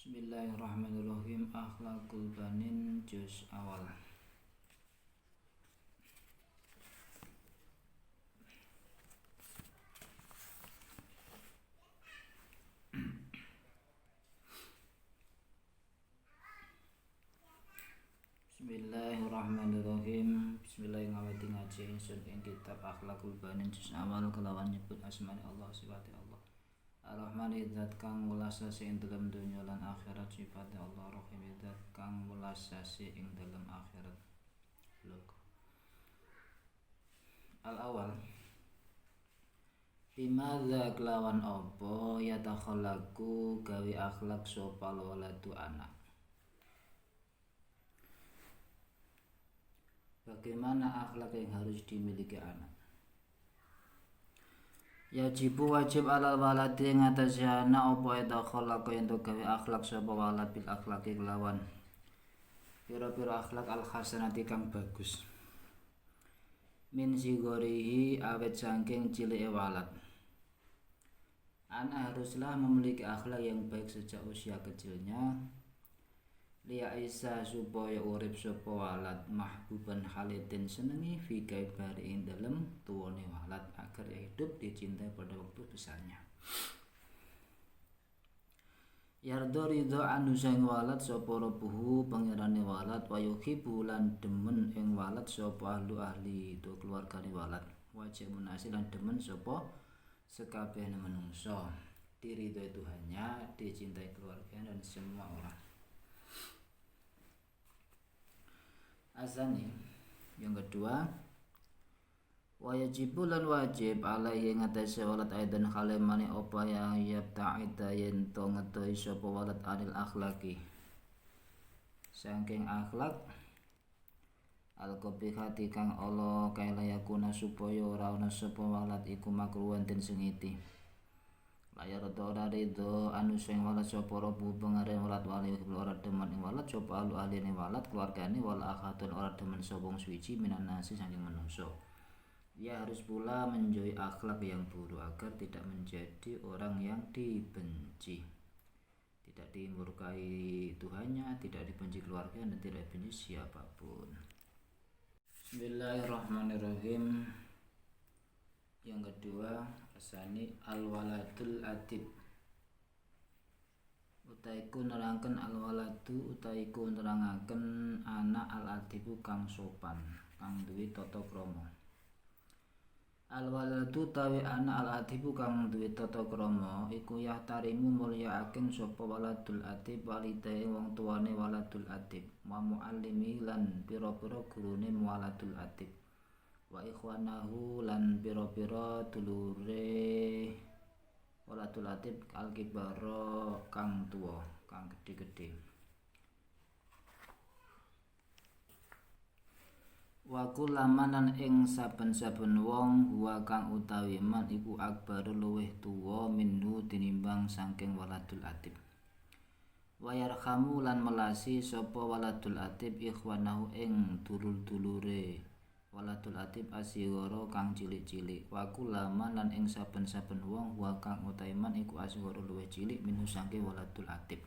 Bismillahirrahmanirrahim. Akhlaqul Banin juz awal. Bismillahirrahmanirrahim. Bismillahirrahmanirrahim. Ngaji ingsun ing kitab Akhlaqul Banin juz awal kelawan nyebut asmane Allah, sifate Allah. Ar-Rahman zat kang welas sasi ing dalem donya lan akhirat, sifate Allah. Rahim zat kang welas sasi ing dalem akhirat. Al-awal bimadza kelawan apa yatakhallaqu gawe akhlak sapa waladu anak. Bagaimana akhlak yang harus dimiliki anak? Yajibu wajib alal waladi ngatasi anak apa yatakhallaqu ento gawe akhlak sapa walad bil akhlaqi kelawan pira-pira akhlak al hasanati kang bagus. Min sigorihi awet saking cilike walad. Anak haruslah memiliki akhlak yang baik sejak usia kecilnya. Liya isa supaya urip sapa walad mahbuban halidin senengi fi kaibari ing dalem tuwane walad agar hidup dicintai pada waktu besarnya. Yardo ridho anu sang walad sapa rabbuhu pangerane walad wa yuhibbu lan demen ing walad sapa ahli itu keluargane walad wajib munasi lan demen sapa sekabehane manungsa. Diridhoi Tuhannya, dicintai keluarga dan semua orang. Azani yang kedua, wajibu lan wajib alaihi ngatasi walad aidan kalemane apa yang yabta'ida yen to ngedohi sapa walad anil akhlaki saking akhlak al-qabihati kang ala kaya yakuna supaya ora ana sapa walad iku makruhan den sengiti. Layar ora ridho anu sing walad sapa rabu pengare walad wali ora demen ing walad sapa ahline walad keluargane wala akhadun ora demen sapa suci minan nasi saking manungsa. Ia harus pula menjauhi akhlak yang buruk agar tidak menjadi orang yang dibenci, tidak dimurkai Tuhannya, tidak dibenci keluarga dan tidak dibenci siapapun. Bismillahirrahmanirrahim. Yang kedua, asani al-waladul adib. Utaiku nerangkan al-waladu utaiku nerangaken anak al-adibu kang sopan, kang duwe tata krama. Al-waladu tawi anak al-adibu kang duwe tata krama iku yahtarimu mulyakaken sapa waladul adib walidae wong tuane waladul adib wa muallimi lan pira-pira gurune waladul adib. Wa ikhwanahu lan pira-pira dulure waladul adib al-kibara kang tuwa kang gedhe-gedhe. Wa kullamanan ing saben-saben wong huwa kang utawi man iku akbar luweh tuwa minhu tinimbang saking waladul adib. Wa yarhamu lan melasi sapa waladul adib ikhwanahu ing dulur-dulure waladul adib asigara kang cilik-cilik. Wa kullaman lan ing saben-saben wong wa kang utaiman iku asigara luwih cilik minhu saking waladul adib.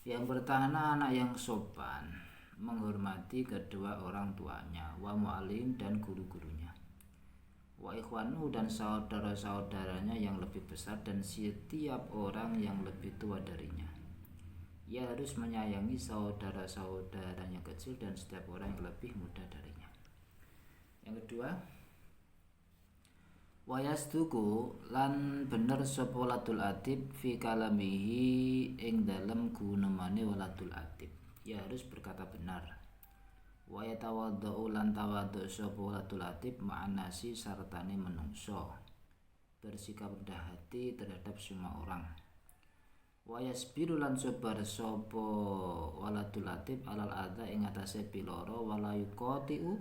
Yang pertama anak yang sopan, menghormati kedua orang tuanya, wa mu'alim dan guru-gurunya, wa ikhwanu dan saudara-saudaranya yang lebih besar dan setiap orang yang lebih tua darinya. Ia harus menyayangi saudara-saudaranya kecil dan setiap orang yang lebih muda darinya. Yang kedua, wa yasduku lan bener sapa waladul adib fi kalamihi ing dalem gunemane waladul adib. Ia harus berkata benar. Wa yatawaddu lan tawadhu sapa waladul adib ma'an nasi sartane menungso. Bersikap rendah hati terhadap semua orang. Wa yasbiru lan sabar sapa waladul adib alal adza ing atase piloro wala yuqatiu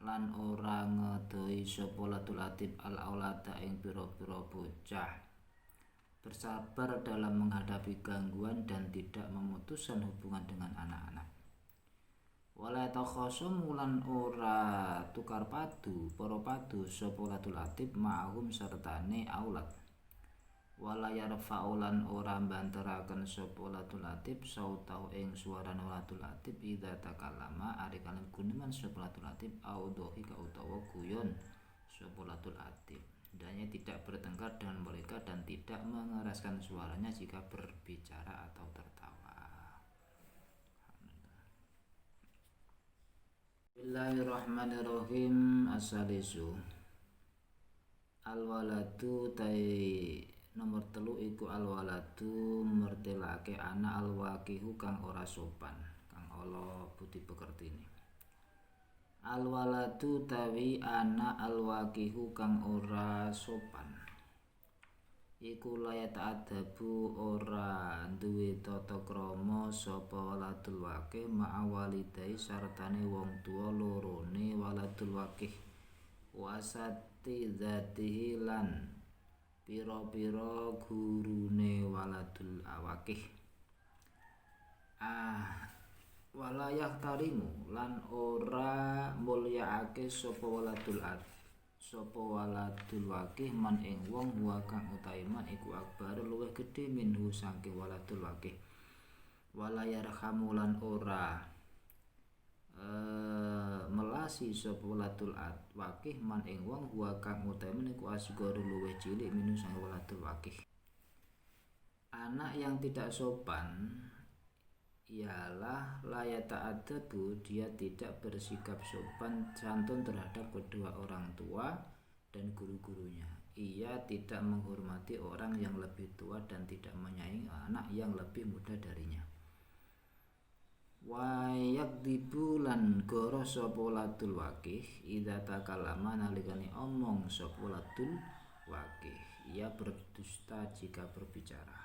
lan ora ngedohi sapa waladul adib al aulada ing pira-pira bocah. Bersabar dalam menghadapi gangguan dan tidak memutuskan hubungan dengan anak-anak. Wala takhasamu lan ora tukar padu para padu sapa waladul adib ma'hum sertane aulad. wala yarfa'ulan ora banteraken sapa walatul atib sautahu ing suarane walatul atib idza takallama ari kalem guneman sapa walatul atib audhi ka utawa guyon sapa walatul atib. Hendaknya tidak bertengkar dengan mereka dan tidak mengeraskan suaranya jika berbicara atau tertawa. Bismillahirrahmanirrahim. Asalisu alwaladu tai nomor 3 iku alwaladu mertelake anak alwaqihu kang ora sopan, kang ala budi pekertine. Alwaladu tawi anak alwaqihu kang ora sopan iku layat adabu ora duwe tata krama sapa waladul waqih ma'awalidai sartane wong tuwa lorone waladul waqih wasati dzatihi lan pira-pira gurune waladul waqih. Walayah tarimu lan ora mulyaake sapa waladul waqih man ing wong wa kang utahe man iku akbar luwih gedhe minhu saking waladul waqih. Walayarhamu lan ora melasi sapa waladul waqih man ing wong wa kang utahe man iku asghar luwih cilik minhu saking waladul waqih. Anak yang tidak sopan ialah layata adabu, dia tidak bersikap sopan santun terhadap kedua orang tua dan guru-gurunya. Ia tidak menghormati orang yang lebih tua dan tidak menyayangi anak yang lebih muda darinya. Wa yakdibu lan goro sapa waladul waqih idza takallama nalikane omong sapa waladul waqih. Ia berdusta jika berbicara.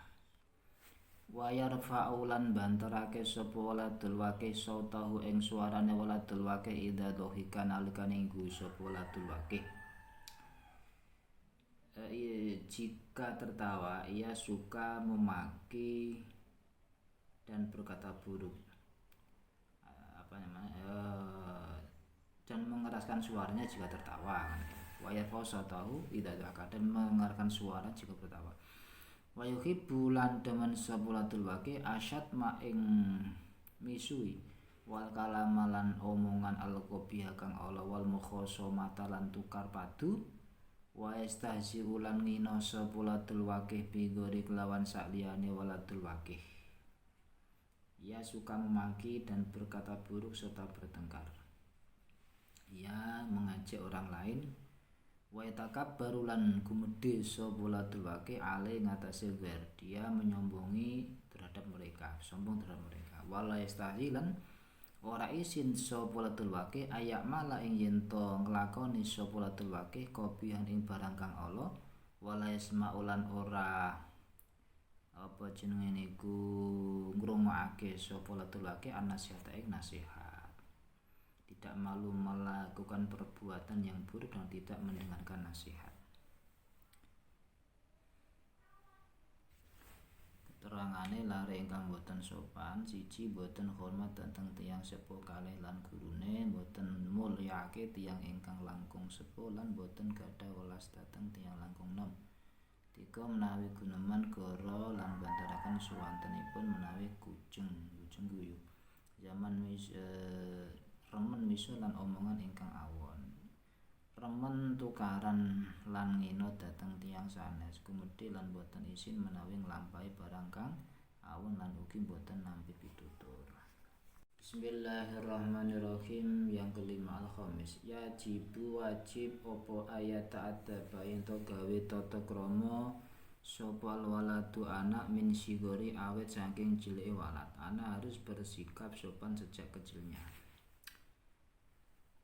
Wa yarfa'u lan banterake sapa waladul waqih sautahu ing suarane waladul waqih idza dhahika nalikane nggu sapa waladul waqih. Jika tertawa ia suka memaki dan berkata buruk dan mengeraskan suaranya jika tertawa. Wa yarfa'u sautahu idza dhahaka dan mengeraskan suara jika bertawa. Wa yuhibbu lan demen sapa waladul waqih asyad ma ing misui wal kalama lan omongan al-qabiha kang ala wal mukhasamata lan tukar padu. Wa istahzi ulan ngina sapa waladul waqih bigori kelawan sakliyane waladul waqih. Ia suka memaki dan berkata buruk serta bertengkar. Ia mengajak orang lain. Wa takabbaru lan gumedhe sapa waladul waqih ale ngatasé ghair, dia menyombongi terhadap mereka, sombong terhadap mereka. Wala yastahilan ora isin sapa waladul waqih ayak mala ing yen to nglakoni sapa waladul waqih kopihan ing barang kang ala. Wala yasmaulan ora niku ngrungokake sapa waladul waqih an-nasihat ing nasihat. Tidak malu melakukan perbuatan yang buruk dan tidak mendengarkan nasihat. Keterangane lare ingkang boten sopan, siji boten hormat dhateng tiyang sepuh kalih lan gurune, boten mulyake tiyang ingkang langkung sepuh lan boten gadhah welas dhateng tiyang langkung nom. 3 menawi guneman goro lan bantaraken suwantenipun menawi kujeng guyu. Zaman remen miso lan omongan ingkang awon. Remen tukaran lan ngina dhateng tiyang sanes. Gumedhe lan boten isin menawi nglampahi barang kang awon lan ugi boten nampi pitutur. Bismillahirrahmanirrahim. Yang kelima al-khamis. Yajibu wajib opo ayat ta'adaba ento gawe tata krama sapa waladu anak min sigori awet saking cilike walad. Anak harus bersikap sopan sejak kecilnya.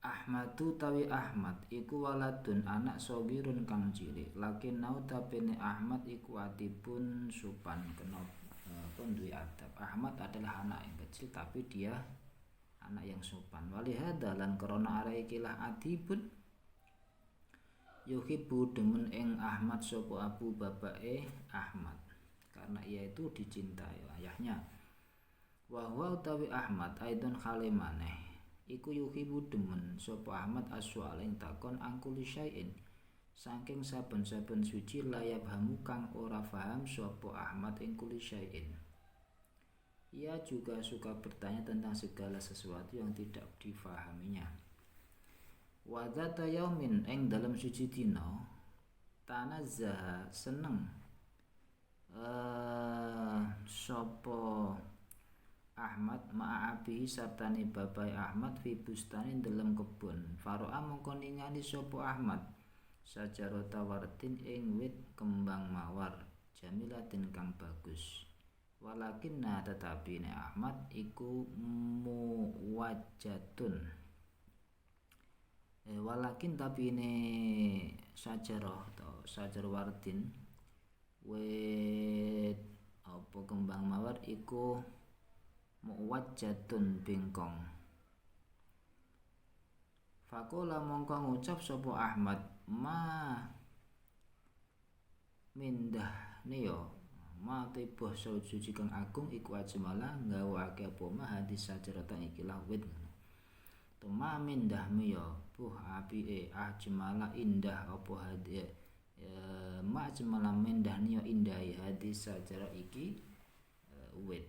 Ahmadu tawi Ahmad iku waladun anak sogirun kang cilik, lakin nau tapene Ahmad iku adibun sopan kenapa duwe adab. Ahmad adalah anak yang kecil tapi dia anak yang sopan. Walihada lan krana arek ikilah adibun yuhibbu demen ing Ahmad sapa abu bapake Ahmad karena ia itu dicintai ayahnya. Wa huwa utawi Ahmad aidon khale maneh iku yuhibbu demen sapa Ahmad aswal ing takon angkuli syai'in saking saben-saben suci layab hamu kang ora faham sapa Ahmad ing kulli syai'in. Ia juga suka bertanya tentang segala sesuatu yang tidak difahaminya. Wa dzata yaumin ing dalam suci dina tanazzaha seneng sapa Ahmad ma'abihi sartane babai Ahmad fi bustani dalam kebun. Faro'a mongko ningali sapa Ahmad sajarata wardin ing wit kembang mawar jamilatin kang bagus. Walakinna tetapi ne Ahmad iku muwajjatun. Walakin tapi ne sajarah atau sajar wardin wit apa kembang mawar iku muwajjatun bengkong. Faqala mongko ngucap sapa Ahmad ma mindahne yo ma tibah suci kang agung iku ajmala nggawake apa ma hadis sajaratan ikilah wit. Tuma mindahmu yo puh apike ajmala indah apa hadis ma ajmala mindahne yo indah hadis sajarah iki wit.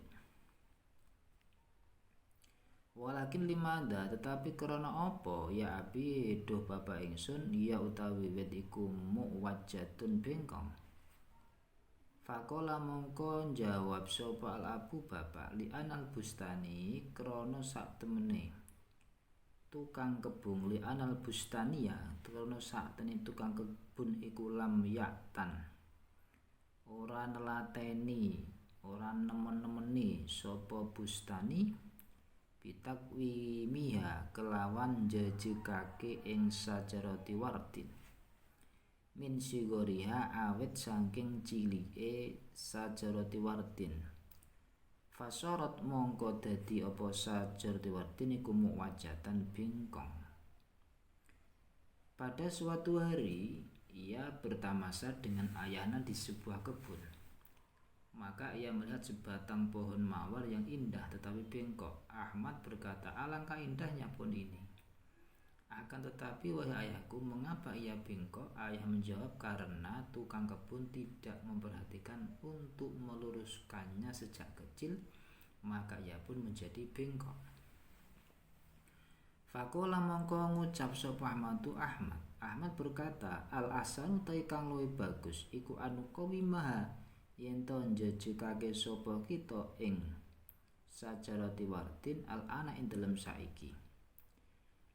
Walakin limada tetapi karena apa ya abi duh bapak ingsun ya utawi wit iku muwajjatun bengkong. Fakola mongko jawab sapa al abu bapak li anal bustani krana sak temene tukang kebun li anal bustani ya krana sak temene tukang kebun iku lam yaktan ora nelateni ora nemen-nemeni sapa bustani bitakwi miha kelawan jejegake ing sajarati wardin min sigoriha awet saking cilike sajarati wardin. Fasorot mongko dadi apa sajarati wardin iku muwajjatan bengkong. Pada suatu hari ia bertamasa dengan ayahnya di sebuah kebun. Maka ia melihat sebatang pohon mawar yang indah tetapi bengkok. Ahmad berkata, alangkah indahnya pohon ini. Akan tetapi wahai ayahku, mengapa ia bengkok? Ayah menjawab, karena tukang kebun tidak memperhatikan untuk meluruskannya sejak kecil, maka ia pun menjadi bengkok. Fakola mongko ngucap sapa Ahmadu Ahmad. Ahmad berkata, al asanu tai kang luwih bagus iku anu qawimaha yen to njejegake sapa kita ing sajarati wardin al ana ing dalem saiki.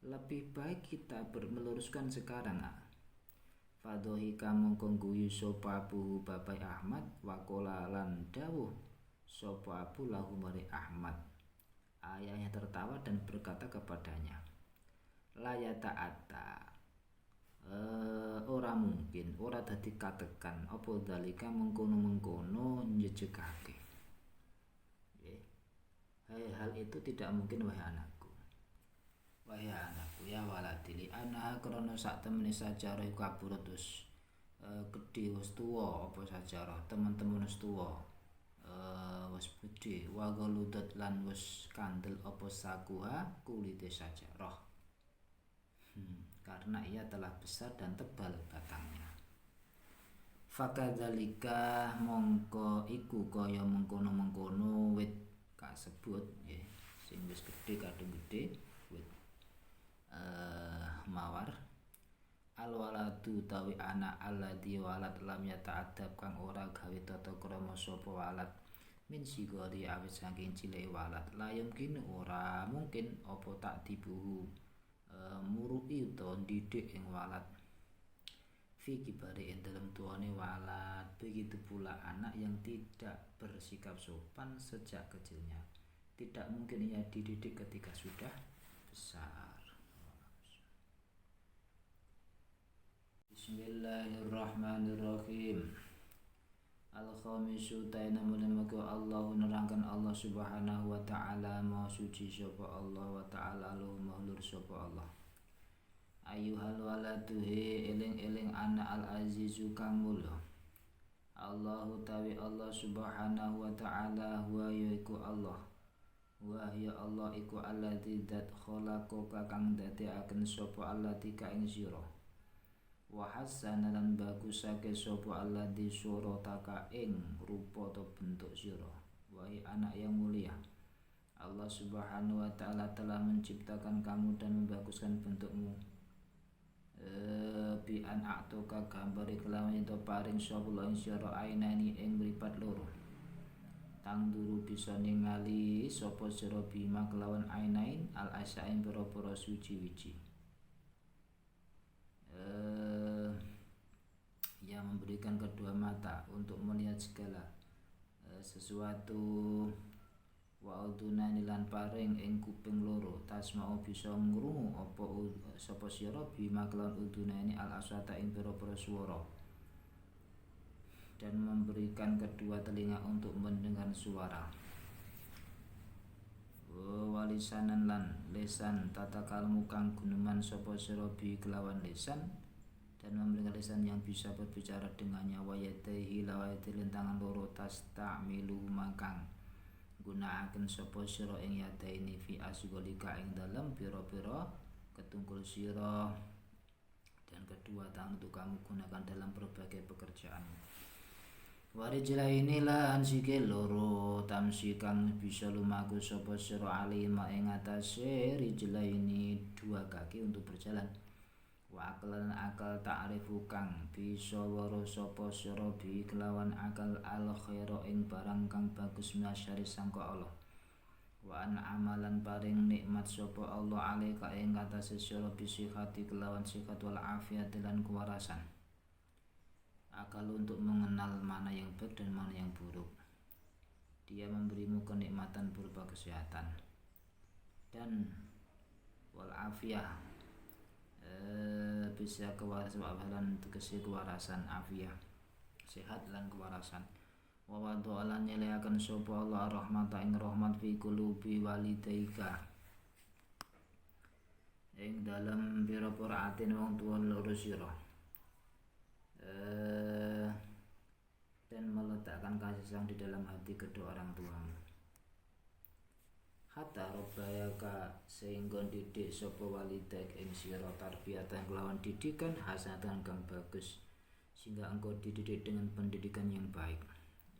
Lebih baik kita meluruskan sekarang. Fadhohi kamu kongguyu sapa abu babai Ahmad wakola lan dawuh sapa abu lahu mari Ahmad. Ayahnya tertawa dan berkata kepadanya, layata ata ora mungkin ora dadi katekan apa dalika mengkono-mengkono njejegake. Hal itu tidak mungkin wahai anakku. Wahai anakku ya waladili ana krana sak temene sajarah iku kabur terus gedhe wis tuwa apa sajarah teman-teman wis tuwa wis gedhe wa galudat lan wis kandel apa sakuha kulite sajarah. Karena ia telah besar dan tebal batangnya. Fakadzalika mongko iku kaya mengkono-mengkono wit kasebut nggih sing wis gedhe kadung gedhe wit mawar al waladu tawi anak alladzi walad lam yata'addab kang ora gawe tata krama sapa walad min sigori awit saking cileke walad la yumkin ora mungkin apa tak dibuhu murui utawa didik ing walad fi kibari ing dalam tuane walad. Begitu pula anak yang tidak bersikap sopan sejak kecilnya tidak mungkin ia dididik ketika sudah besar. Bismillahirrahmanirrahim. Al-khamisu taina mulimaka Allah nerangkan Allah subhanahu wa ta'ala maha suci sapa Allah wa ta'ala luh mahlur sapa Allah. Ayuhal waladuhi eling-eling anak al-azizu kang mulya. Allah utawi Allah subhanahu wa ta'ala huwa yaiku Allah. Wa ya Allah iku alladzi dat khalaqaka kang dadekaken sapa alladzi ka ing sira. wa hasana lan bagusake sapa alladzi surataka ing rupa atau bentuk sira. Wahai anak yang mulia, Allah Subhanahu wa taala telah menciptakan kamu dan membaguskan bentukmu. Bi an a'tuka gambare kelawan ento paring sapa ing sira ainani ing mripat loro. Tangduru bisa ningali sapa sira bima kelawan ainain al asyain pira-pira suci-wici. Yang memberikan kedua mata untuk melihat segala sesuatu, wa udunani lan paring ing kuping loro tasma'u bisa ngrungu apa sapa sira bima kelawan udunani al aswata ing pira-pira swara, dan memberikan kedua telinga untuk mendengar suara. Walisanan lan lesan tatakalmu kang guneman sapa sira bi kelawan lesan, dan memberikan lisan yang bisa berbicara dengannya. Wayadaihi lawayati lintangan loro tasta'milu makang gunakaken sapa sira ing yadaini fi asgholika ing dalem pira-pira ketungkul sira, dan kedua tangan itu kamu gunakan dalam berbagai pekerjaan. Warijla inilah sikil loro tamsi kang bisa lumaku sapa sira alima ing atase rijla ini dua kaki untuk berjalan. Wa akalan akal ta'rifu kang bisa weruh sapa sira bi kelawan akal al khaira ing barang kang bagus minasyari sangka Allah. Wa an amalan paring nikmat sapa Allah alaika ing atase sira bisihati kelawan sihat wal afiat lan kewarasan. Akal untuk mengenal mana yang baik dan mana yang buruk. Dia memberimu kenikmatan berupa kesehatan dan wal afiyah, bisa kewarasan tegese kewarasan, afiyah sehat lan kewarasan. Wa wada'alan nyelehaken sapa Allah rahmata ing rahmat fi qulubi walidaika ing dalem pira-pira atin wong tuwa loro sira, dan meletakkan kasih sayang di dalam hati kedua orang tuamu. Hatta robbayaka sehingga didik sapa walidaik ing sira tarbiyatan kelawan didikan hasanatan kang bagus, sehingga engkau dididik dengan pendidikan yang baik.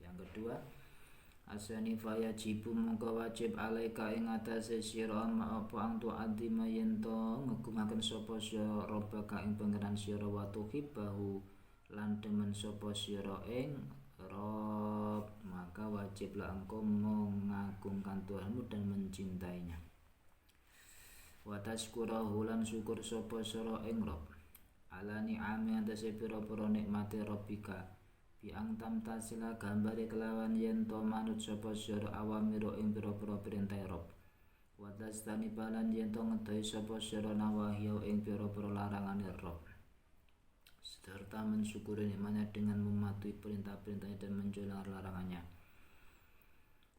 Yang kedua, asani fayajibu mongko wajib alaika ing atase sira apa ang tu'adzima yen to ngegungaken sapa sira rabbaka ing pangeran sira wa tuhibbahu lan demen sapa sira ing Rob, maka wajiblah engkau mengagungkan Tuhanmu dan mencintainya. Wa tashkurahu lan syukur sapa sira ing Rob ala ni'ami atase pira-pira nikmate Rabbika bi ang tamtasila gambare kelawan yen to manut sapa sira awamira ing pira-pira perintah Rob. Wa tastani balan yen to ngedohi sapa sira nawahiya ing pira-pira larangane Rob, serta mensyukuri nikmatnya dengan mematuhi perintah-perintahnya dan menjauhi larangannya.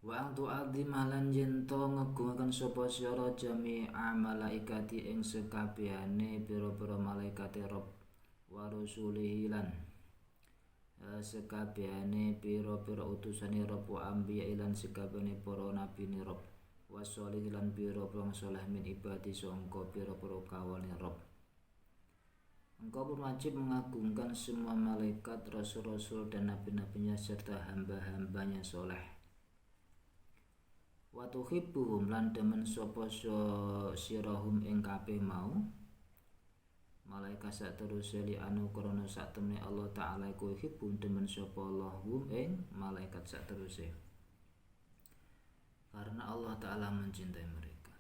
Wa ang tu'adzima lan yen to ngegungaken sapa sira jami'a malaikati ing sekabehane pira-pira malaikate Rabb wa rusulihi lan sekabehane pira-pira utusane Rabb wa anbiya lan sekabehane para nabine Rabb wa sholih lan pira-pira saleh min ibadi sangka pira-pira kawane Rabb. Engkau pun wajib mengagungkan semua malaikat, rasul-rasul dan nabi-nabinya serta hamba-hambanya soleh. Wa tuhibbuhum lan demen sapa sirahum ing kabeh mau malaikat sateruse li anu krana satemene Allah taala iku hibbun demen sapa Allah hum ing malaikat sateruse, karena Allah taala mencintai mereka.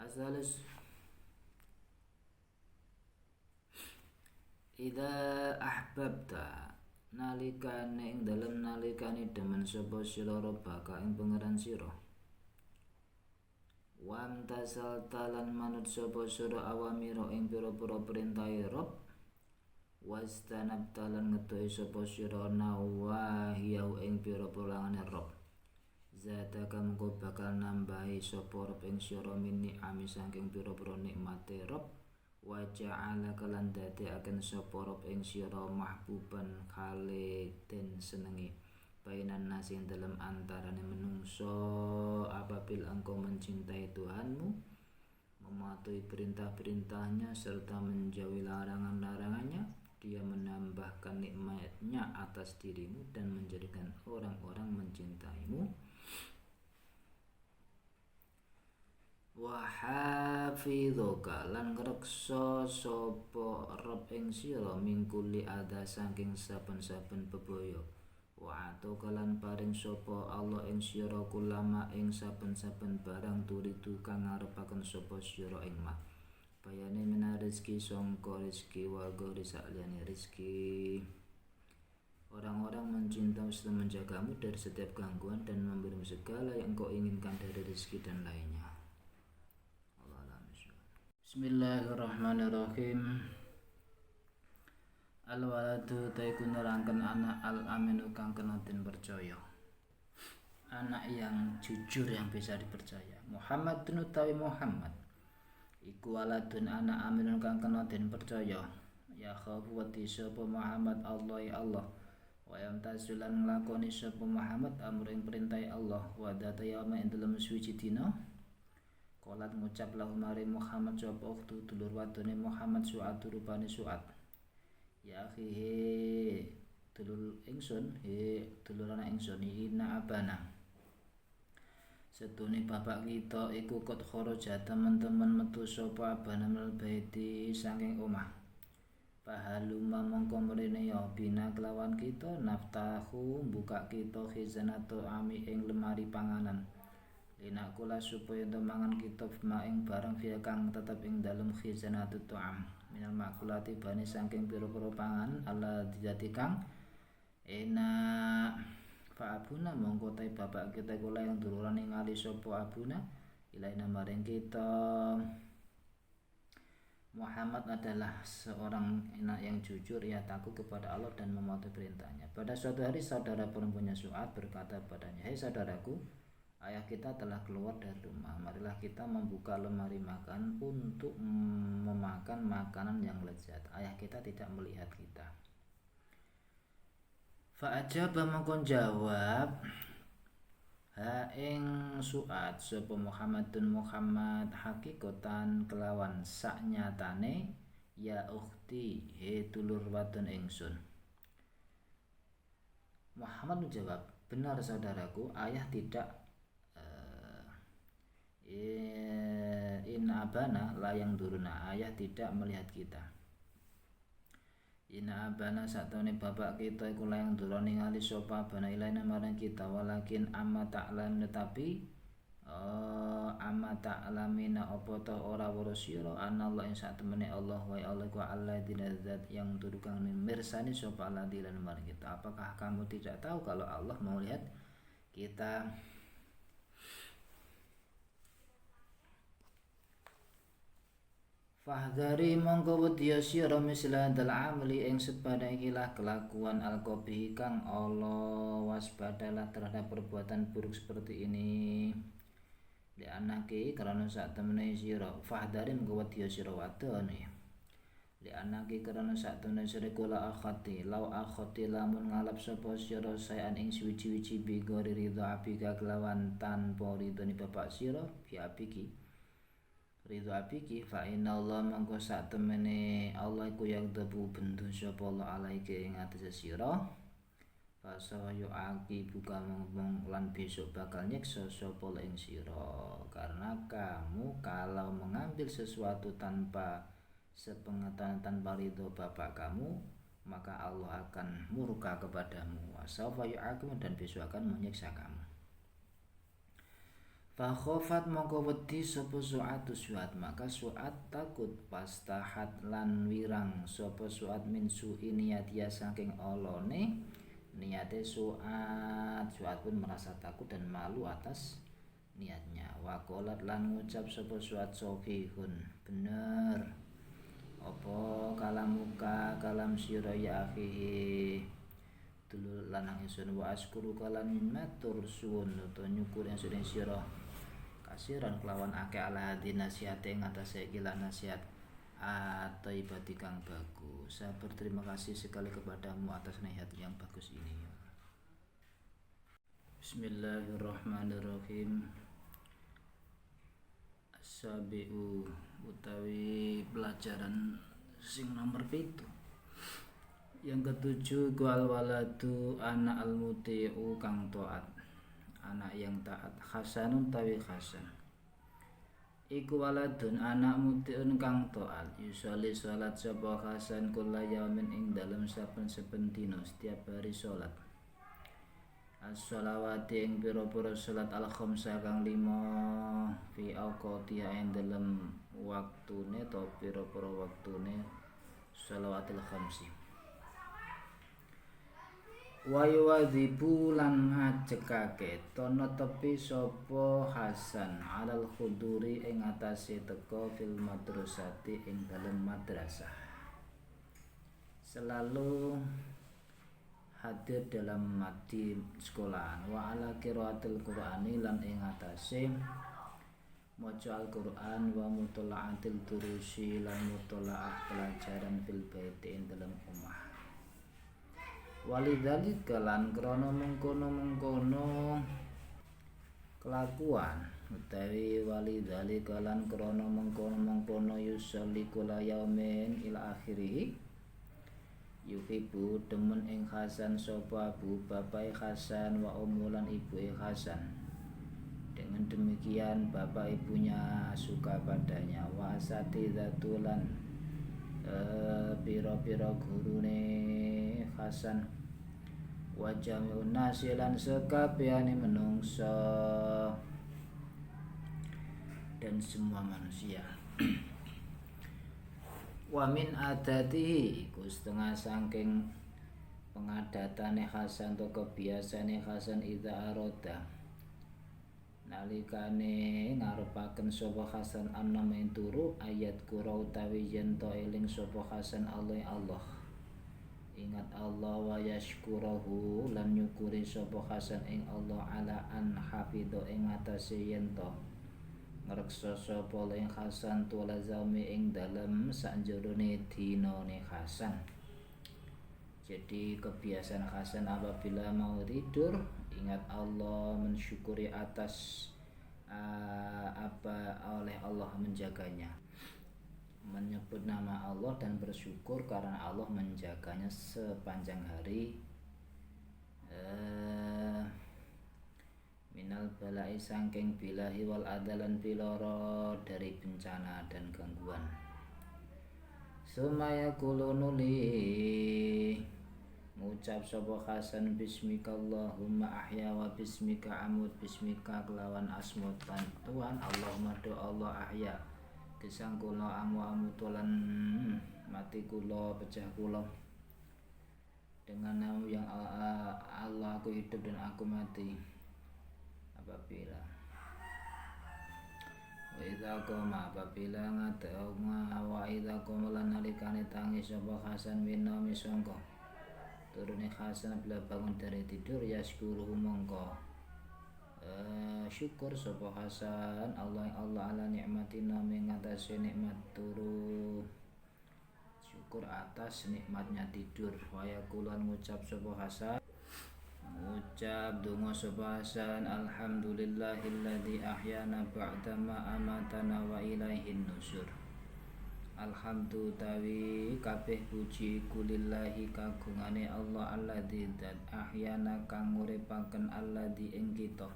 Asalis Idza ahbabta nalikane ing dalem nalikane demen sapa sira rabbaka ing pangeran sira, wan tasal talan manut sapa sira awamira ing pira-pira perintahe Rabb, wastanab talan ngedohi sapa sira nawahiyau ing pira-pira langane Rabb, zadaka mengko bakal nambahi sapa Rabb ing sira min ni'ami saking pira-pira nikmate Rabb, wa ja'ala kalan dadekaken sapa Rabb ing sira mahbuban kale den senengi bainan nasi ing dalem antarane menungso. Apabila engkau mencintai Tuhanmu mematuhi perintah-perintahnya serta menjauhi larangan-larangannya. Dia menambahkan nikmatnya atas dirimu dan menjadikan orang-orang mencintaimu. Wa hafidzoka lan ngreksa sapa Rabb ing sira min kulli adza saking saben-saben bebaya. Wa ataka lan paring sapa Allah ing sira kulama ing saben-saben barang turidu kang ngarepaken sapa sira ing mak. Bayane mena rezeki sangka rezeki wa gori sakliyane rezeki. Orang-orang mencintai serta menjagamu dari setiap gangguan dan memberimu segala yang kau inginkan dari rezeki dan lainnya. Bismillahirrahmanirrahim. Al-waladu taiku nerangkan anak al-aminu kang kena den percaya. Anak yang jujur yang bisa dipercaya. Muhammadun utawi Muhammad iku waladun anak aminun kang kena den percaya. Ya khafu wati sapa Muhammad Allah ya Allah. Wa yamtazulan nglakoni sapa Muhammad amr ing perintah Allah wa data yauma ing dalem suci dina. Kolat ngucap lahu mari Muhammad sapa ukhtu dulur wadone Muhammad Su'ad rupane Su'ad. Ya akhi dulur ingsun dulur anak ingsun inna abana. Setune bapak kita iku kot kharaja teman-teman metu sapa abana mel baiti saking omah. Pahaluma mongko mrene ya bina kelawan kita naftahu buka kita khizanatu ami ing lemari panganan. Linakula supaya mangan kita ma ing barang fiya kang tetep ing dalem khizanatu tu'am minal makulati bani saking pira-pira pangan ala dijati kang enak. Fa abuna mongko ta bapak kita kula yang duluran ningali sapa abuna ilaina maring kita. Muhammad adalah seorang anak yang jujur, ia takut kepada Allah dan mematuhi perintahnya. Pada suatu hari saudara perempuannya Su'ad berkata padanya, "Hei saudaraku, ayah kita telah keluar dari rumah. Marilah kita membuka lemari makan untuk memakan makanan yang lezat. Ayah kita tidak melihat kita." Fa'ajaba mongko jawab ha ing Su'ad sapa Muhammadun Muhammad hakikatan kelawan saknyatane ya ukhti he dulur wadon ingsun. Muhammad menjawab, "Benar saudaraku, ayah tidak in abana layang duruna, ayah tidak melihat kita. Ina abana satone bapak kita iku layang duruna ningali sapa bana ilaina marang kita walakin amma ta'lam tetapi amma ta'lamina apa ta ora weruh sira anallah ing satemene Allah wa Allah ku alladzina zat yang turukang mirsani sapa alladzina marang kita. Apakah kamu tidak tahu kalau Allah mau lihat kita? Fahdari mongko wedya sira misla dal amali ing sepadha ikilah kelakuan al-qabih kang Allah waspadalah terhadap perbuatan buruk seperti ini. Li anake karena sak temene sira fahdari mongko wedya sira wadon ya. Li anake karena sak temene sira kula akhati law akhati lamun ngalap sapa sira sayan ing suwi-wiji bigori ridha abika kelawan tanpa ridhone bapak sira bi abiki. Ridho abiki fa inna Allah mangko sak temene Allah iku yang debu bendu sapa Allah alaike ing atase sira. Fa sayu aki buka ngomong lan besok bakal nyiksa sapa ing sira karena kamu kalau mengambil sesuatu tanpa sepengetahuan tanpa ridho bapak kamu maka Allah akan murka kepadamu. Wasafa yu'akim dan besok akan menyiksa kamu. Fakhofat mongko wedi sapa Su'ad maka Su'ad takut pastahat lan wirang sapa Su'ad min su'i niyatia saking olone niate Su'ad pun merasa takut dan malu atas niatnya. Waqalat lan ngucap sapa Su'ad sofihun bener apa kalamuka kalam sira ya akhi dulur lanang ingsun wa askuru kalan matur suwun utawa nyukur ingsun sira kasiran kelawan akeh ala hadi nasihat ing atase iki lan nasihat atau ibadi kang bagus. Saya berterima kasih sekali kepadamu atas nasihat yang bagus ini. Bismillahirrahmanirrahim. Sabiu utawi pelajaran sing nomor 7. Yang ketujuh wal waladu anak al muti'u kang taat. Anak yang taat hasanun tawi hasan. Iku waladun anak muti'un kang taat. Yusolli salat sapa hasan kula yaumin ing dalem saben-saben dina setiap hari salat. As-sholawati ing pira-pira salat al-khamsa kang 5 fi awqatiha ing dalem waktune ta pira-pira waktune shalawatil khamsi. Wa yuwadzibu lan ngajekake tono tepi sapa Hasan alal khuduri ing atase teka fil madrasati ing dalem madrasah. Selalu hadir dalam mati sekolahan wa ala qiraatil qur'ani lan ing atase maca Al-Qur'an wa mutolaatil durusi lan mutolaah pelajaran fil baiti ing dalam omah. Walidzalika lan krana mengkono-mengkono kelakuan utawi walidzalika lan krana mengkono-mengkono yusolli kula yaumin ila akhirih yuhibbu demen ing Hasan sapa Abu bapai Hasan wa umulan ibuke Hasan. Dengan demikian bapak ibunya suka padanya wa asatidatulan pira-pira gurune Hasan wa jami'un nasi lan sekabehane menungso dan semua manusia. Wa min adatihi iku setengah saking pengadatane Hasan to kebiasane Hasan idza aroda nalikane ngarepaken sapa Hasan annam ing turu ayat kura utawi yen to eling sapa Hasan Allah ingat Allah wa yashkurahu lan nyukuri sapa Hasan ing Allah ala an hafidho ing atase yen to ngreksa sapa ing Hasan tula zaumi ing dalem sanjerone dinane Hasan. Jadi kebiasaan Hasan apabila mau tidur ingat Allah, mensyukuri atas apa oleh Allah menjaganya, menyebut nama Allah dan bersyukur karena Allah menjaganya sepanjang hari. Minal balai sangking bilahi wal adalan piloro dari bencana dan gangguan. Sumaya kulunuli ngucap sapa Hasan bismika Allahumma ahya wa bismika amut bismika kelawan asmut Tuhan Allahumma do Allah ahya gesang kula amu tulan mati kula pecah kula dengan nama yang Allah aku hidup dan aku mati apabila apabila ngataunga wa idza qoma lan nalikane tangi sapa Hasan minami sangka turune Hasan bila bangun dari tidur ya syukur mongko syukur sapa Hasan Allah ala nikmatina mengatasi nikmat turu syukur atas nikmatnya tidur waya kulan ngucap sapa Hasan ngucap donga sapa Hasan alhamdulillahilladzi ahyana ba'dama amatana wa ilaihin nusur. Alhamdulillah tawi kabeh puji kulillahi kagungane Allah alladzi dan ahyana kang nguripaken alladzi ing kita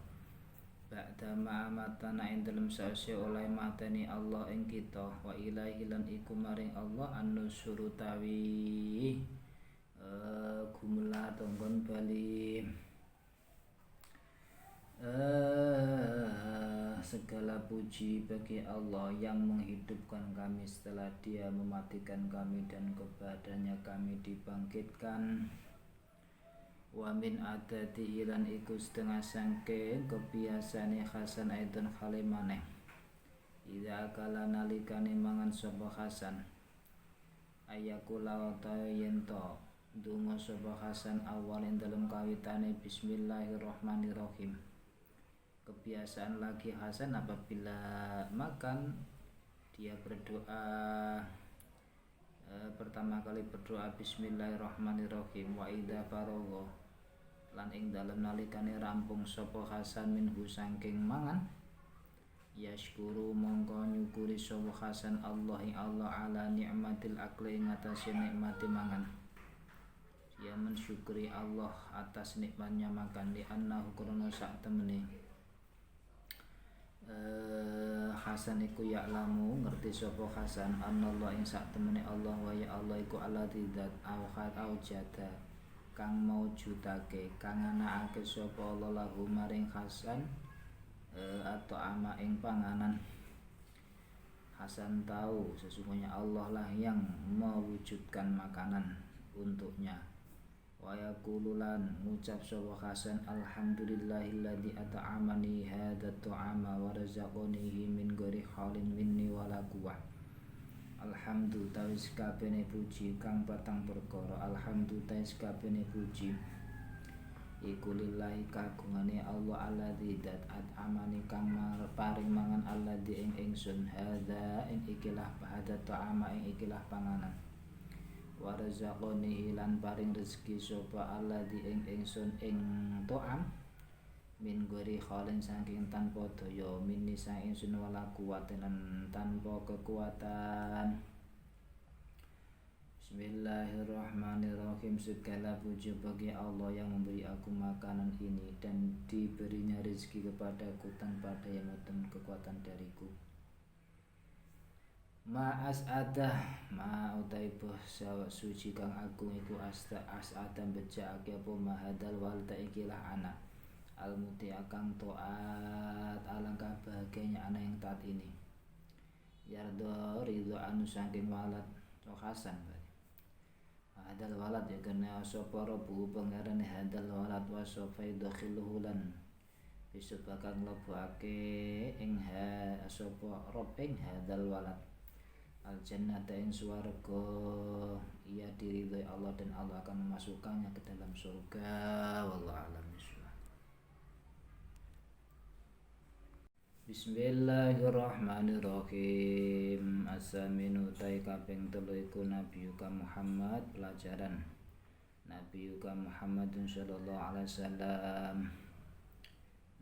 ba'da ma'amatana ing dalem sause oleh mateni Allah ing kita wa ilaihi lan iku maring Allah an-nusuru tawi gumula tonggon bali segala puji bagi Allah yang menghidupkan kami setelah Dia mematikan kami dan kepadanya kami dibangkitkan. Wa min adati ilan iku setengah sangking kebiasane Hasan aidon khalimane idza kala nalikane mangan sapa Hasan ayakula ta yento donga sapa Hasan awal ing dalem kawitane bismillahirrahmanirrahim. Kebiasaan lagi Hasan apabila makan dia berdoa pertama kali berdoa bismillahirrahmanirrahim wa idza faragha lan ing dalem nalikane rampung sapa Hasan minhu saking mangan Yashkuru mongko nyukuri sapa Hasan Allah ing Allah ala nikmatil akli ing atase nikmati mangan. Ya mensyukuri Allah atas nikmatnya makan li annahu krana sak temene Hasan iku ya'lamu ngerti sapa Hasan anallah ing sak temene Allah wa ya Allah iku alladzi dzat aujada kang maujudake kang anakake sapa Allah lahu maring Hasan atau ama ing panganan. Hasan tahu sesungguhnya Allah lah yang mewujudkan makanan untuknya. Wa yaqululan ngucap sapa Hasan alhamdulillahilladzi at'amani hadza ta'ama wa razaqanihi min ghairi halin minni wala quwwah. Alhamdu tawis kabehane puji kang patang perkara. Alhamdu tawis kabehane puji iku lillahi kagungane Allah alladzi dat at'amani kang paring mangan alladzi ing ingsun hadza ing ikilah hadza ta'ama ing ikilah panganan. Wa razaqanihi lan paring rezeki sapa alladzi ing ingsun ing ta'am min ghairi khalin saking tanpa daya minni sang ingsun wala kuwatan tanpa kekuatan. Bismillahirrahmanirrahim. Segala puji bagi Allah yang memberi aku makanan ini dan diberinya rezeki kepadaku tanpa daya maupun kekuatan dariku. Ma'as adah ma utai basa suci kang agung iku as'adan becake apa mahadal walta ikilah anak al-muti akang taat alangkah bahagianya anak yang taat ini. Yardo ridho anu saking walad Hasan hadal walad ya kena sapa robu pangerane hadal walad wa sapa dakhiluhu lan bisa bakal mlebokake ing sapa rob ing hadal walad al jannata ing swarga. Ia diridhoi Allah dan Allah akan memasukkannya ke dalam surga. Wallahu a'lam bishawab. Bismillahirrahmanirrahim. As-saminu tai kaping 3 iku Nabiyuka Muhammad. Pelajaran Nabiyuka Muhammadun sallallahu alaihi wasallam.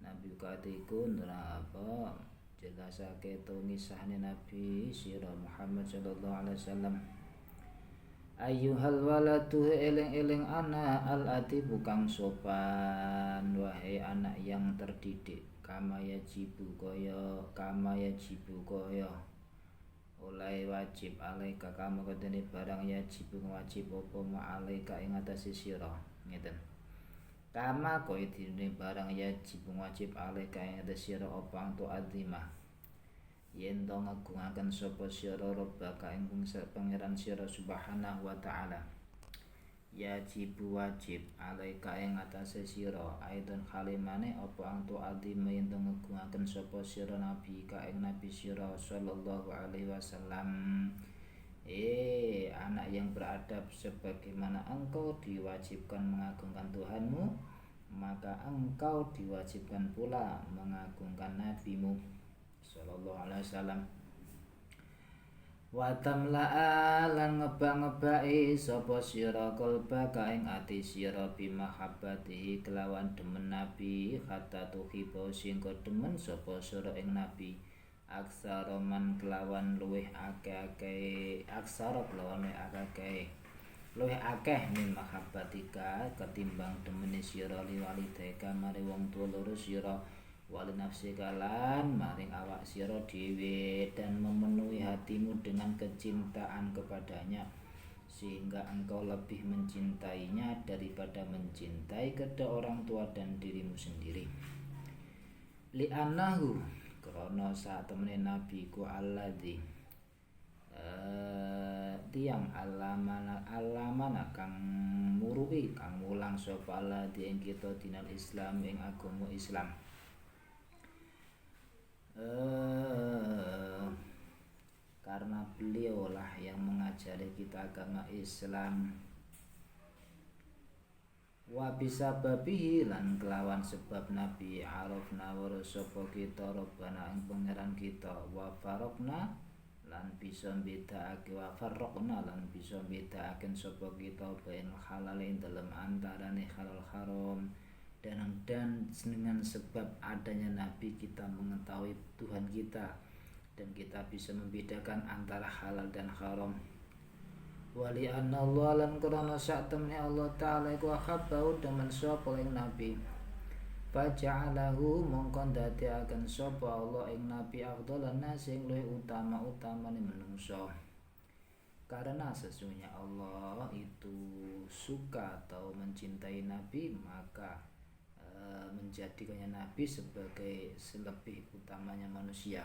Nabiyuka iku apa? Jelasake to ngisahne Nabi sira Muhammad sallallahu alaihi wasallam. Ayyuhal waladu eling-eling anak al-ati bukan sopan wahai anak yang terdidik. Kama yajibu koyo oleh wajib alaika kamu kedene barang yajib wajib apa ma alaika ing atase sira ngeten. Kama koyo dene barang yajib wajib alaika ing atase sira apa antu azimah yen to ngagungaken sapa sira rabbaka ing pangeran sira subhanahu wa ta'ala. Yajib wajib alaika ing atase sira aidon kalimane apa antu azim yen to ngagungaken sapa sira nabi ka ing nabi sira sallallahu alaihi wasallam. Anak yang beradab sebagaimana engkau diwajibkan mengagungkan Tuhanmu, maka engkau diwajibkan pula mengagungkan nabimu sallallahu alaihi wasallam. Wa tamla'a lan ngebang-ngebai sapa sira qalbaka ing ati sira bi mahabbatihi kelawan demen nabi hatta tuhiba singko demen sapa sira ing nabi aksara man kelawan luweh akeh luweh akeh min mahabbatika ketimbang demene sira liwalidayka mari wong tuwa loro sira wali nafsika lan maring awak sira dhewe dan memenuhi hatimu dengan kecintaan kepadanya sehingga engkau lebih mencintainya daripada mencintai kedua orang tua dan dirimu sendiri. Li'annahu krana sak temene nabi ku alladzi tiang alamana kang muruhi kang mulang sapa alladzi ing kita dinal Islam ing agama Islam. Karena beliau lah yang mengajari kita agama Islam. Wa bisababihi lan kelawan sebab Nabi arafna weruh sapa kita robbana ing pangeran kita wa faraqna lan bisa mbedakake wa faraqna lan bisa mbedakaken sapa kita bain halal ing dalem antarane halal haram dan dengan sebab adanya Nabi kita mengetahui Tuhan kita dan kita bisa membedakan antara halal dan haram. Wali anna Allah lan karana sak temne Allah taala iku habau demen sapa ing Nabi. Faja'alahu mongkon dadekaken sapa Allah ing Nabi afdalan sing luwih utama-utamane menungso. Karena sesungguhnya Allah itu suka atau mencintai Nabi, maka menjadikannya Nabi sebagai selebih utamanya manusia.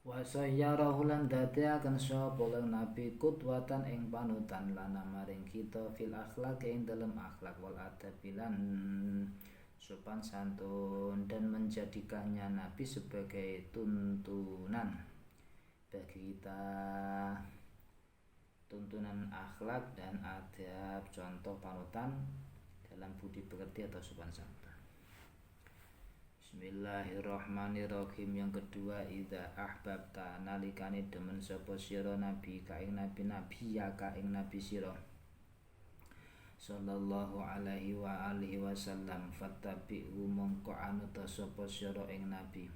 Wa sayyarahu lan dadekaken sapa Nabi qudwatan ing panutan lana maring kita fil akhlaq ing dalem akhlak wal adabilan sopan santun, dan menjadikannya Nabi sebagai tuntunan bagi kita, tuntunan akhlak dan adab, contoh panutan dalam budi pekerti atau sopan santun. Bismillahirrahmanirrahim. Yang kedua, idza ahbabta nalikane demen sapa sira nabi ka ing nabi ya ka ing nabi sira sallallahu alaihi wa alihi wasallam fattabi'u mongko anut sapa sira ing nabi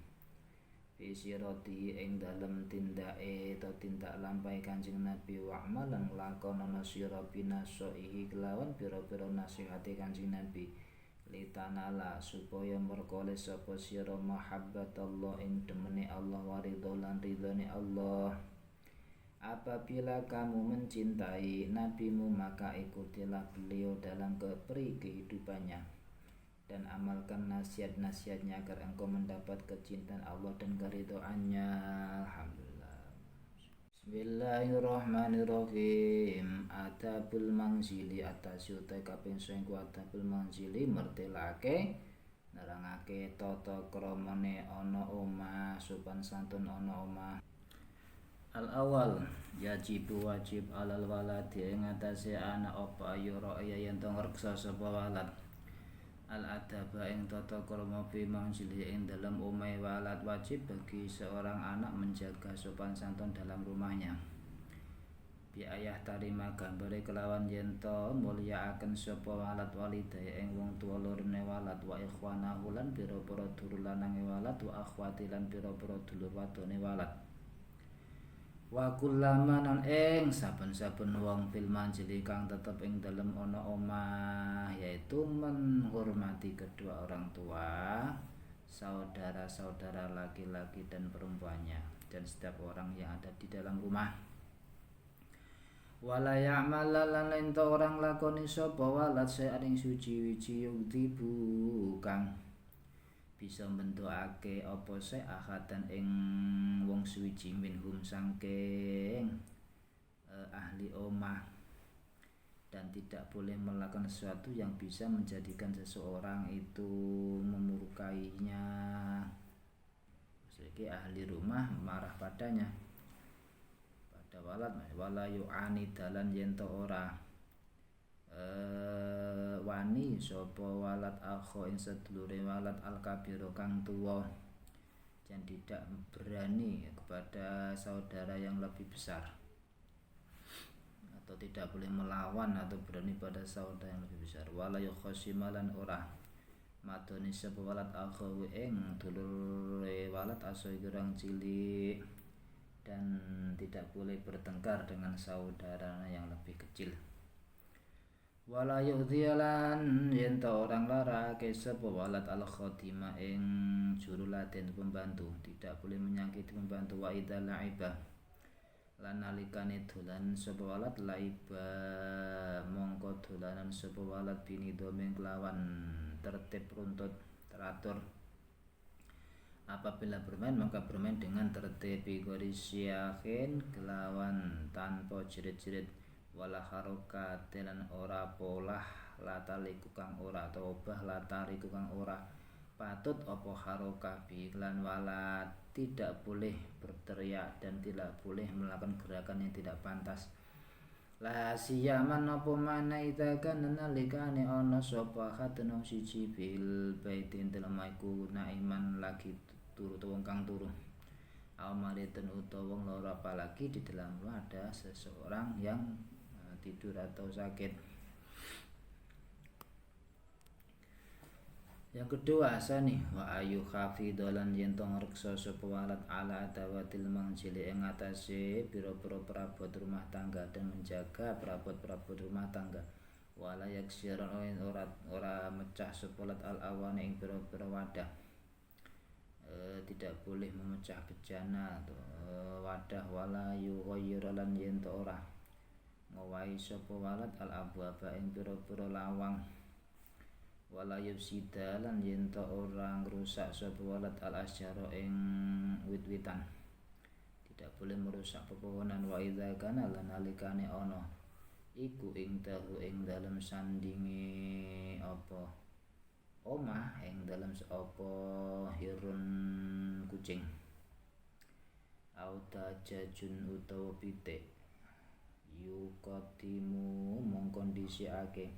fi sirati ing dalem tindake atau tindak lampahe Kanjeng Nabi wa amalan lakonana sira binasaihi kelawan pira-pira nasihate Kanjeng Nabi litanala supaya merkoleh sapa sira mahabbatallah ing demene Allah wa ridho lan ridhone Allah. Apabila kamu mencintai nabimu maka ikutilah beliau dalam kehidupannya dan amalkan nasihat-nasihatnya agar engkau mendapat kecintaan Allah dan keridhoannya. Alhamdulillah. Bismillahirrahmanirrahim. Adabul manzili atas utai kaping 9 adabul manzili mertelake nerangake tata kramane ana omah, sopan santun ana omah. Al awal wajib alal waladi ing atase anak apa ayu ra'ya yen to ngreksa sapa walad. Al adaba ing tata krama fi manzili ing dalam omahe walad wajib bagi seorang anak menjaga sopan santun dalam rumahnya. Bi ayah tarima gambare kelawan yen to mulyakaken sapa walad walidae ing wong tuwa lorone walad wa ikhwanahu lan pira-pira dulur lanange walad wa akhwati lan pira-pira dulur wadone walad. Wa kullamanan ing saben-saben wong fil manzili kang tetep ing dalem ana omah, yaitu menghormati kedua orang tua, saudara-saudara laki-laki dan perempuannya, dan setiap orang yang ada di dalam rumah. Wala ya'mala lan ento orang lakoni sapa walad saing suci-wici yugdibu kang bisa mbentukake apa sek ahadan ing wong suwiji minhum sangking ahli omah, dan tidak boleh melakukan sesuatu yang bisa menjadikan seseorang itu memurkainya. Jadi ahli rumah marah padanya, pada walad. Wala yu'ani dalan yen to ora wani sapa walad akho ing sedulure walad al kabiro kang tuwa, dan tidak berani kepada saudara yang lebih besar, atau tidak boleh melawan atau berani pada saudara yang lebih besar. Wala yukhasimalan ora madoni sapa walad akho ing dulure walad asoy kurang cilik, dan tidak boleh bertengkar dengan saudaranya yang lebih kecil. Wala yu'dhiyalan yen ta orang larake sapa walad al khatima ing juruladen pembantu, tidak boleh menyakiti pembantu. Wa idza laiba lan nalikane dolan sapa walad laiba mongko dolanan sapa walad bini domeng kelawan tertib runtut teratur. Apabila bermain maka bermain dengan tertib bigorisyahin kelawan tanpa jerit-jerit, wala harokat lan ora polah lataliku kang ora atau obah latariku kang ora patut apa harokah lan wala tidak boleh berteriak dan tidak boleh melakukan gerakan yang tidak pantas. La siyaman apa mana itakan nalikane ana sapa khatun siji bil baitin telmaiku naiman lagi turu wong kang turu. Amalitun utawa wong lara apalagi di dalam rumah ada seseorang yang tidur atau sakit. Yang kedua asani wa ayu khafidalan yen to ngreksa sapa walad ala adawatil manzili ing atase pira-pira perabot rumah tangga dan menjaga perabot-perabot rumah tangga. Wala yaksiran ora mecah sapa walad al awane ing pira-pira wadah. Tidak boleh memecah bejana atau wadah wala yughayyiran yen to ora ngowahi sapa walad al abwaba ing pira-pira lawang. Wala yufsida lan yen ta ora ngrusak sapa walad al asyara ing wit-witan. Tidak boleh merusak pepohonan. Wa idza kana lan nalikane ana iku ing tahu ing dalem sandinge apa omah ing dalem apa hirun kucing auta jajun utawa pitik yuqatimu mongkondisikake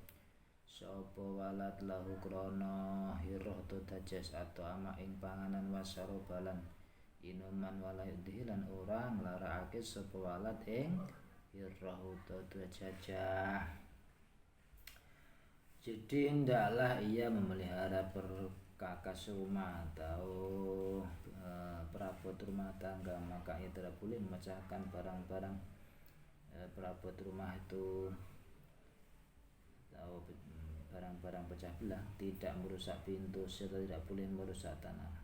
sapa walad lahu krana hirah to dajas atau ama ing panganan wasarobalan inuman walayudhilan ora nglarakake sapa walad ing hirah to dajajah. Jadi hendaklah ia memelihara perkakas rumah atau perabot rumah tangga, maka ia tidak boleh memecahkan barang-barang perabot rumah itu atau barang-barang pecah belah, tidak merusak pintu serta tidak boleh merusak tanah.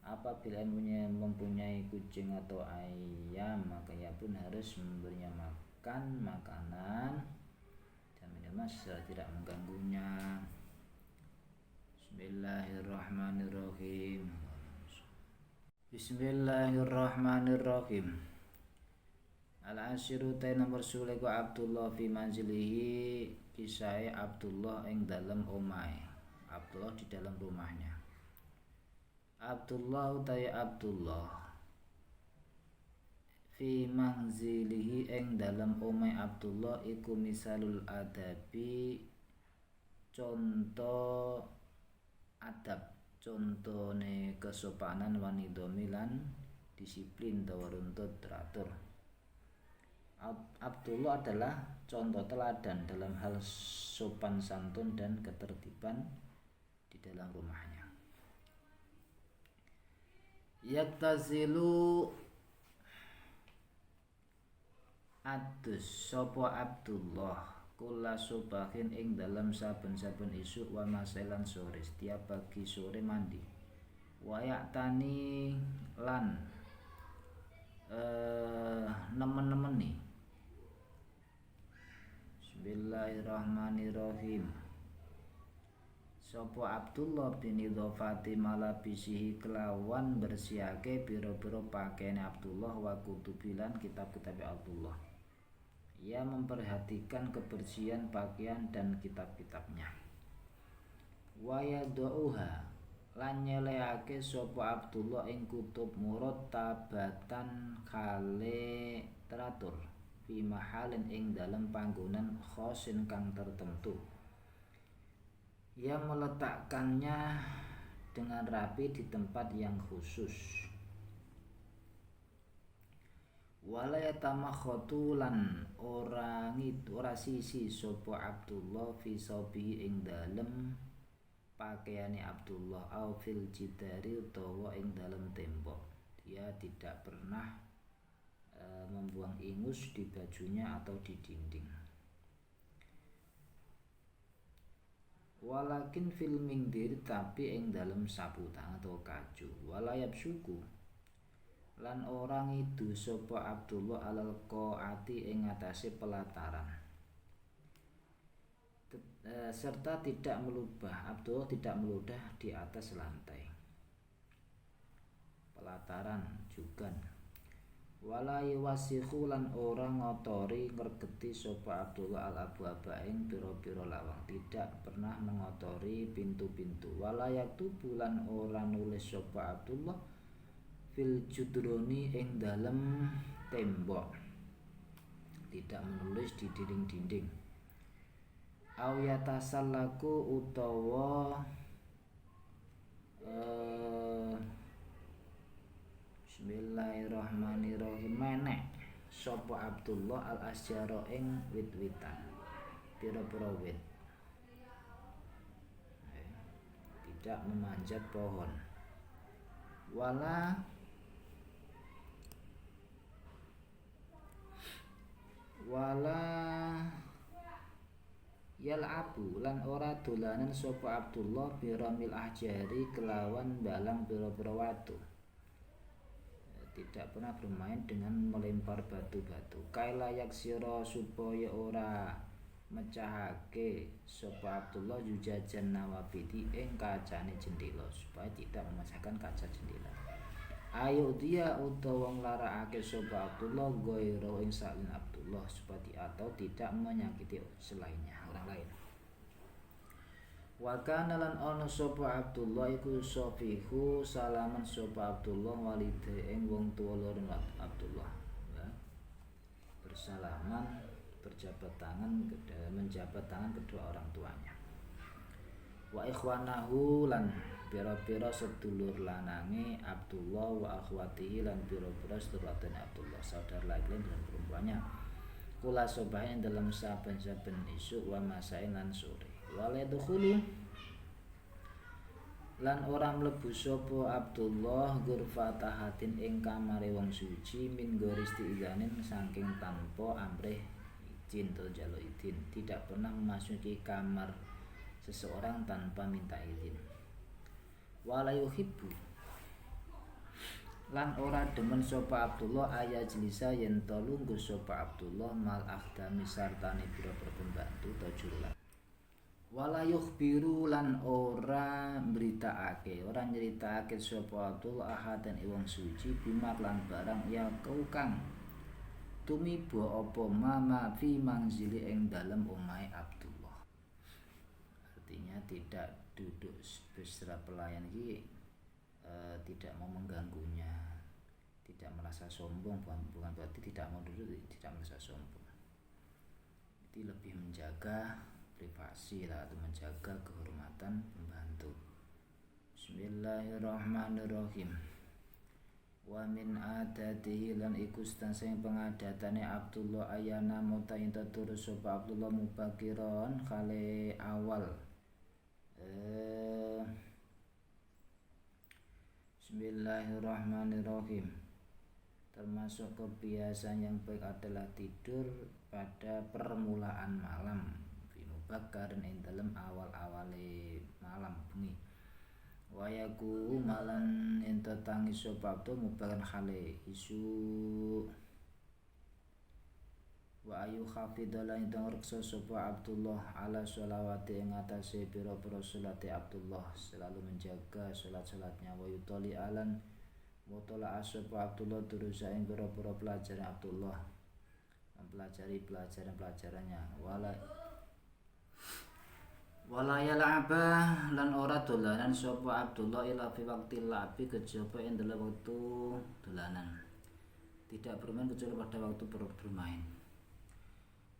Apabila mempunyai kucing atau ayam, maka ia pun harus memberinya makan makanan dan minuman secara tidak mengganggunya. Bismillahirrahmanirrahim. Bismillahirrahmanirrahim. Al-asyiru ta nomor 10 ku Abdullah fi manzilihi, kisah Abdullah ing dalam omahe. Abdullah di dalam rumahnya. Abdullah utai Abdullah fi manzilihi ing dalam omahe Abdullah iku misalul adabi, contoh adab, contone kesopanan wanidhomi lan disiplin dawa runtut teratur. Abdullah adalah contoh teladan dalam hal sopan santun dan ketertiban di dalam rumahnya. Yaktazilu adus sapa Abdullah kula subahin ing dalam saben-saben isuk wa maselan sore, setiap pagi sore mandi. Wa yaktani lan nemen-nemeni. Bismillahirrahmanirrahim. Sopo Abdullah bin idhofati malabisihi kelawan bersihake biro-biro pakaian Abdullah wa kutubilan kitab-kitab Abdullah. Ia memperhatikan kebersihan pakaian dan kitab-kitabnya. Wa yaduha lan nyeleake sopo Abdullah ing kutub murattabatan kale teratur fi mahalin ing dalam panggonan khosin kang tertentu. Ia meletakkannya dengan rapi di tempat yang khusus. Wala yatamakhatu lan ora sisi sapa Abdullah fi sabihi ing dalem pakaiane Abdullah au fil jidari utawa ing dalem tembok. Dia tidak pernah membuang ingus di bajunya atau di dinding. Walakin fil mingdir, tapi ing dalem sapu tangan atau kacu. Walayab syuku lan orang itu sapa Abdullah alal qaati ing atase pelataran. Serta tidak melubah, Abdullah tidak meludah di atas lantai pelataran jugan. Wala yuwasikhu lan ora ngotori ngregeti sapa Abdullah al abwaba ing pira-pira lawang, tidak pernah mengotori pintu-pintu. Wala yaktubu lan ora nulis sapa Abdullah fil judroni ing dalem tembok, tidak menulis di dinding-dinding. Aw yatasallaku utawa Bismillahirrahmanirrahim menek sapa Abdullah al asyara ing wit-witan, pira-pira wit. tidak memanjat pohon. Wala yal'abu lan ora dolanan sapa Abdullah biramil ahjari kelawan balang pira-pira watu. Tidak pernah bermain dengan melempar batu-batu. Kaila yaksira supaya ora mecahake sapa Abdullah yujajan nawabiti ing kacane jendela, supaya tidak memecahkan kaca jendela. Ayo dia utawa wong larakake sapa Abdullah ghaira ing salin Abdullah supaya atau tidak menyakiti selainnya orang lain. Wa kana lan ana sapa Abdullah iku sofihu salaman sapa Abdullah walide ing wong tuwa loro Abdullah, ya. Bersalaman, menjabat tangan kedua orang tuanya. Wa ikhwanahu lan pira-pira sedulur lanange Abdullah wa akhwatihi lan pira-pira sedulur Abdullah, saudara laki-laki dan perempuannya. Kula sobahin dalam saben-saben isuk wa masain lan sore. Waladkhulu lan ora mlebu sapa Abdullah ghurfatahatin ing kamare wong suci min goristi izanin saking tanpa amrih izin atau jaluk izin. Tidak pernah memasuki kamar seseorang tanpa minta izin. Wala yuhibbu lan ora demen sapa Abdullah ayajlisa yen to lungguh sapa Abdullah mal akhdami sartane pira-pira pembantu ta jurula. Wala yukhbiru lan ora mberitakake, ora nyeritakake sapa Abdullah ahadan wong suci bimak lan barang ya kang tumiba apa mama fi manzili ing dalem omahe Abdullah. Artinya tidak duduk beserta pelayan ini tidak mau mengganggunya, tidak merasa sombong, bukan berarti tidak mau duduk, tidak merasa sombong. Itu lebih menjaga privasi lah, atau menjaga kehormatan pembantu. Bismillahirrahmanirrahim. Wa min adatihi lan iku sing pengadatane Abdullah ayana mutain terus sapa Abdullah mubakiron kale awal. Bismillahirrahmanirrahim. Termasuk kebiasaan yang baik adalah tidur pada permulaan malam. Bakaran ing dalem awal-awale malam bengi. Wayaku malan ento tangi sapa Abdul mubaran khale isu. Wa ayu khafidala ento reksa sapa Abdullah ala sholawati ing atase pira-pira salate Abdullah, selalu menjaga salat-salatnya. Wa yutali alan mutala sapa Abdullah terus ing pira-pira pelajaran Abdullah, mempelajari pelajaran-pelajarannya. Wala yal'aba lan ora dolanan sapa Abdullah ila fi waqtil labi kejaba ing dalam waktu dolanan. Tidak bermain kecuali pada waktu bermain.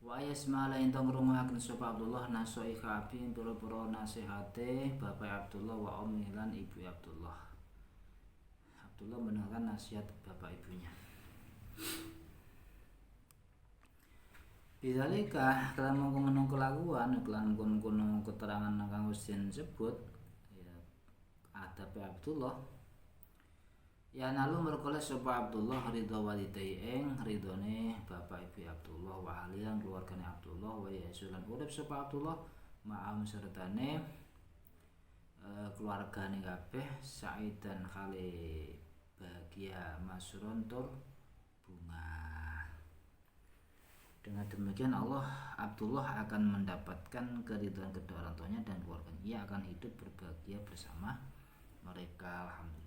Wa yasma'ala ento ngrungokaken sapa Abdullah nasiha abi pira-pira nasihate bapak Abdullah wa ummi lan ibu Abdullah. Abdullah mendengarkan nasihat bapak ibunya. Bidzalika kelan mengkono kelakuan kelan mengkono keterangan kang wis disebut ya adab Abdullah ya nalu merkole sapa Abdullah ridha walidai ing ridhone bapak ibu Abdullah wa ahlian keluargane Abdullah wa yasulan urip sapa Abdullah ma'am sertane keluargane kabeh saidan kale bahagia masrun tur bunga. Dengan demikian Abdullah akan mendapatkan keridhaan kedua orang tuanya dan keluarganya. Ia akan hidup berbahagia bersama mereka. Alhamdulillah.